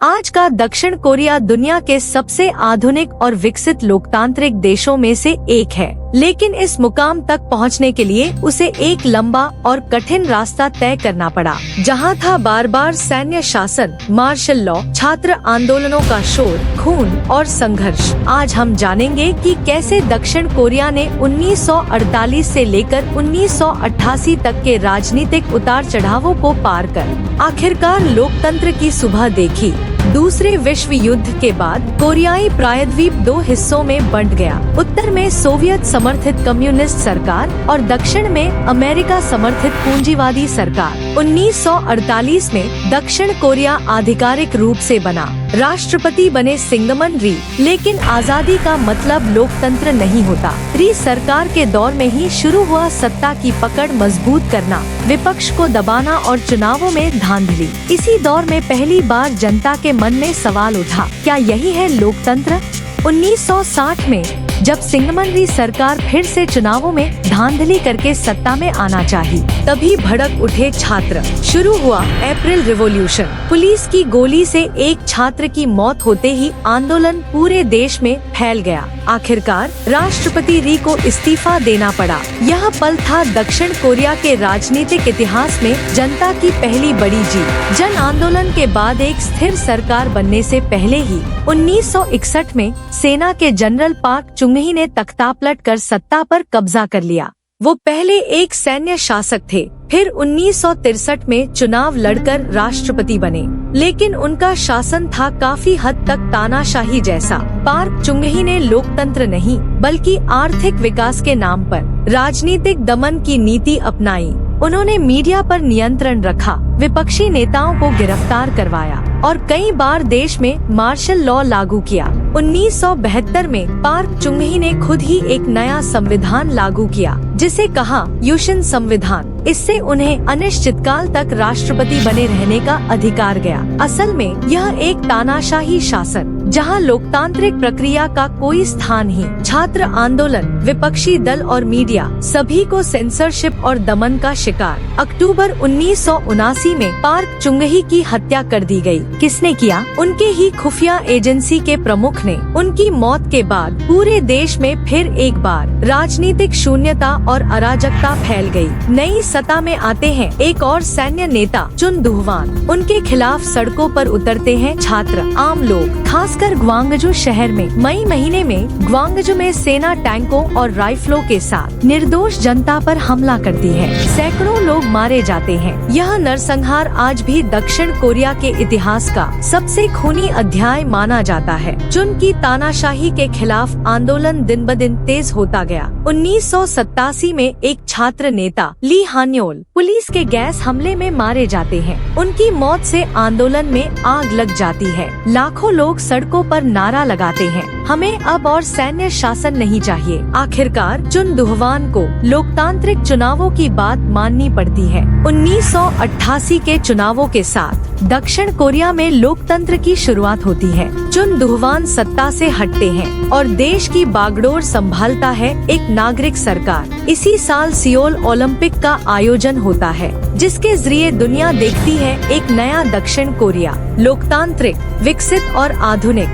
आज का दक्षिण कोरिया दुनिया के सबसे आधुनिक और विकसित लोकतांत्रिक देशों में से एक है, लेकिन इस मुकाम तक पहुंचने के लिए उसे एक लंबा और कठिन रास्ता तय करना पड़ा, जहां था बार बार सैन्य शासन, मार्शल लॉ, छात्र आंदोलनों का शोर, खून और संघर्ष। आज हम जानेंगे कि कैसे दक्षिण कोरिया ने 1948 से लेकर 1988 तक के राजनीतिक उतार चढ़ावों को पार कर आखिरकार लोकतंत्र की सुबह देखी। दूसरे विश्व युद्ध के बाद कोरियाई प्रायद्वीप दो हिस्सों में बंट गया। उत्तर में सोवियत समर्थित कम्युनिस्ट सरकार और दक्षिण में अमेरिका समर्थित पूंजीवादी सरकार। 1948 में दक्षिण कोरिया आधिकारिक रूप से बना। राष्ट्रपति बने सिंगमन री, लेकिन आजादी का मतलब लोकतंत्र नहीं होता। री सरकार के दौर में ही शुरू हुआ सत्ता की पकड़ मजबूत करना, विपक्ष को दबाना और चुनावों में धांधली। इसी दौर में पहली बार जनता के मन में सवाल उठा, क्या यही है लोकतंत्र? 1960 में जब सिंगमन री सरकार फिर से चुनावों में धांधली करके सत्ता में आना चाही, तभी भड़क उठे छात्र। शुरू हुआ अप्रैल रिवॉल्यूशन। पुलिस की गोली से एक छात्र की मौत होते ही आंदोलन पूरे देश में फैल गया। आखिरकार राष्ट्रपति री को इस्तीफा देना पड़ा। यह पल था दक्षिण कोरिया के राजनीतिक इतिहास में जनता की पहली बड़ी जीत। जन आंदोलन के बाद एक स्थिर सरकार बनने से पहले ही 1961 में सेना के जनरल पार्क चुंगही ने तख्तापलट कर सत्ता पर कब्जा कर लिया। वो पहले एक सैन्य शासक थे, फिर 1963 में चुनाव लड़कर राष्ट्रपति बने, लेकिन उनका शासन था काफी हद तक तानाशाही जैसा। पार्क चुंगही ने लोकतंत्र नहीं बल्कि आर्थिक विकास के नाम पर राजनीतिक दमन की नीति अपनाई। उन्होंने मीडिया पर नियंत्रण रखा, विपक्षी नेताओं को गिरफ्तार करवाया और कई बार देश में मार्शल लॉ लागू किया। 1972 में पार्क चुंगही ने खुद ही एक नया संविधान लागू किया, जिसे कहा यूशन संविधान। इससे उन्हें अनिश्चितकाल तक राष्ट्रपति बने रहने का अधिकार गया। असल में यह एक तानाशाही शासन, जहां लोकतांत्रिक प्रक्रिया का कोई स्थान ही। छात्र आंदोलन, विपक्षी दल और मीडिया सभी को सेंसरशिप और दमन का शिकार। अक्टूबर 1979 में पार्क चुंगही की हत्या कर दी गई। किसने किया? उनके ही खुफिया एजेंसी के प्रमुख ने। उनकी मौत के बाद पूरे देश में फिर एक बार राजनीतिक शून्यता और अराजकता फैल गई। नई सत्ता में आते हैं एक और सैन्य नेता चुन दुहवान। उनके खिलाफ सड़कों पर उतरते हैं छात्र, आम लोग। खासकर ग्वांगजू शहर में मई महीने में ग्वांगजू में सेना टैंकों और राइफलों के साथ निर्दोष जनता पर हमला करती है। सैकड़ों लोग मारे जाते हैं। यह नरसंहार आज भी दक्षिण कोरिया के इतिहास का सबसे खूनी अध्याय माना जाता है। चुन की तानाशाही के खिलाफ आंदोलन दिन ब दिन तेज होता गया। 1987 में एक छात्र नेता ली हान्योल पुलिस के गैस हमले में मारे जाते हैं। उनकी मौत से आंदोलन में आग लग जाती है। लाखों लोग सड़कों पर नारा लगाते हैं, हमें अब और सैन्य शासन नहीं चाहिए। आखिरकार चुन दुहवान को लोकतांत्रिक चुनावों की बात माननी पड़ती है। 1988 के चुनावों के साथ दक्षिण कोरिया में लोकतंत्र की शुरुआत होती है। चुन दुहवान सत्ता से हटते हैं और देश की बागडोर संभालता है एक नागरिक सरकार। इसी साल सियोल ओलंपिक का आयोजन होता है, जिसके जरिए दुनिया देखती है एक नया दक्षिण कोरिया, लोकतांत्रिक, विकसित और आधुनिक।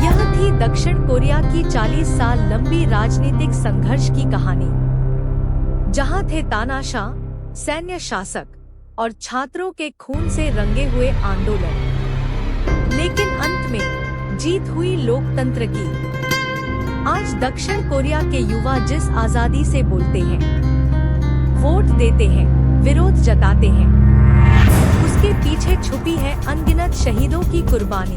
यह थी दक्षिण कोरिया की 40 साल लंबी राजनीतिक संघर्ष की कहानी, जहां थे तानाशाह, सैन्य शासक और छात्रों के खून से रंगे हुए आंदोलन, लेकिन अंत में जीत हुई लोकतंत्र की। आज दक्षिण कोरिया के युवा जिस आजादी से बोलते हैं, वोट देते हैं, विरोध जताते हैं, उसके पीछे छुपी है अनगिनत शहीदों की कुर्बानी।